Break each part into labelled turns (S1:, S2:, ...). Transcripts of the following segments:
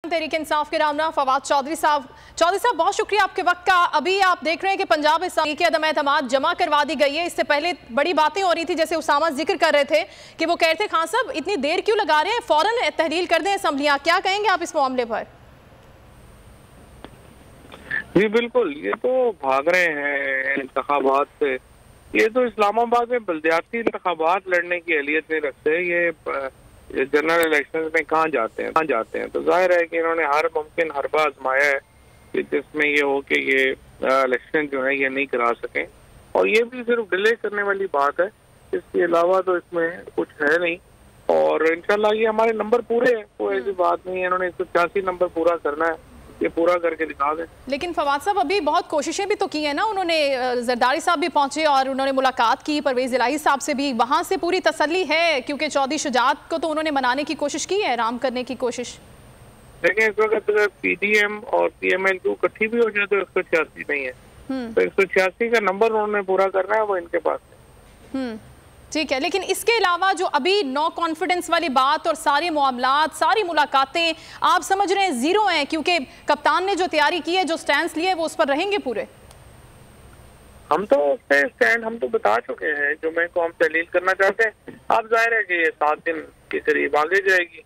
S1: तहरीक इंसाफ के रामना फवाद चौधरी साहब बहुत शुक्रिया आपके वक्त का। अभी आप देख रहे हैं कि पंजाब इस्लामी की अदम एतमाद जमा करवा दी गई है। इससे पहले बड़ी बातें हो रही थी, जैसे उसामा जिक्र कर रहे थे कि वो कहते खान साहब इतनी देर क्यों लगा रहे हैं, फौरन तहलील कर दें असम्बलियां। क्या कहेंगे आप इस मामले पर?
S2: जी बिल्कुल, ये तो भाग रहे हैं इंतखाबात से। ये तो इस्लामाबाद में बल्दियाती इंतखाबात लड़ने की अहलियत नहीं रखते। ये जनरल इलेक्शन में कहाँ जाते हैं। तो जाहिर है कि इन्होंने हर मुमकिन हरबा आजमाया है कि जिसमें ये हो कि ये इलेक्शन जो है ये नहीं करा सकें, और ये भी सिर्फ डिले करने वाली बात है। इसके अलावा तो इसमें कुछ है नहीं, और इंशाल्लाह ये हमारे नंबर पूरे हैं, कोई ऐसी बात नहीं है। इन्होंने 186 नंबर पूरा करना है, ये पूरा करके दिखा दें।
S1: लेकिन फवाद साहब अभी बहुत कोशिशें भी तो की है ना उन्होंने। जरदारी साहब भी पहुंचे और उन्होंने मुलाकात की परवेज इलाही साहब से भी, वहां से पूरी तसल्ली है क्योंकि चौधरी शुजात को तो उन्होंने मनाने की कोशिश की है, आराम करने की कोशिश।
S2: देखिए, इस वक्त अगर पीडीएम और पीएमएल को इकट्ठी भी हो जाए तो 186 नहीं है, तो 186 का नंबर उन्होंने पूरा करना है, वो इनके पास है।
S1: ठीक है, लेकिन इसके अलावा जो अभी नो कॉन्फिडेंस वाली बात और सारे मामलात, सारी मुलाकातें आप समझ रहे हैं जीरो हैं, क्योंकि कप्तान ने जो तैयारी की है, जो स्टैंड लिए, वो उस पर रहेंगे पूरे?
S2: हम तो उससे स्टैंड हम तो बता चुके हैं, जो मैं को हम तहलील करना चाहते हैं। आप जाहिर है कि ये 7 दिन के करीब आगे जाएगी,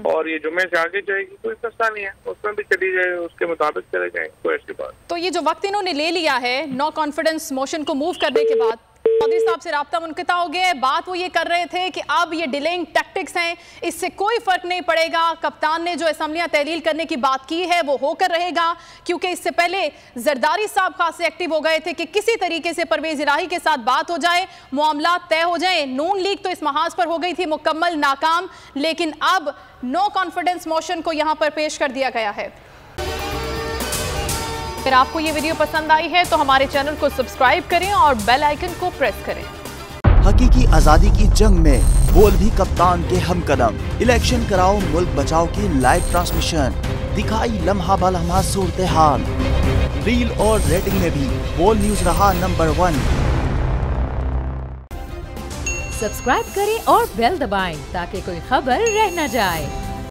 S2: और ये जुम्मे से आगे जाएगी, कोई मसला नहीं है, उसमें भी चली जाए, उसके मुताबिक चले जाएंगे, कोई ऐसी बात।
S1: तो ये जो वक्त इन्होंने ले लिया है नो कॉन्फिडेंस मोशन को मूव करने के बाद, चौधरी साहब से राब्ता मुनक़ता हो गया है। बात वो ये कर रहे थे कि अब ये डिलेइंग टैक्टिक्स हैं, इससे कोई फर्क नहीं पड़ेगा। कप्तान ने जो असम्बलियां तहलील करने की बात की है वो होकर रहेगा, क्योंकि इससे पहले जरदारी साहब खासे एक्टिव हो गए थे कि किसी तरीके से परवेज इलाही के साथ बात हो जाए, मामला तय हो जाए। नून लीग तो इस महाज पर हो गई थी मुकम्मल नाकाम, लेकिन अब नो कॉन्फिडेंस मोशन को यहां पर पेश कर दिया गया है। अगर आपको ये वीडियो पसंद आई है तो हमारे चैनल को सब्सक्राइब करें और बेल आइकन को प्रेस करें।
S3: हकीकी आजादी की जंग में बोल भी कप्तान के हमकदम। इलेक्शन कराओ मुल्क बचाओ की लाइव ट्रांसमिशन, दिखाई लम्हा ब लम्हा सूरत हाल। रील और रेटिंग में भी बोल न्यूज रहा नंबर 1।
S4: सब्सक्राइब करें और बेल दबाएं ताकि कोई खबर रह न जाए।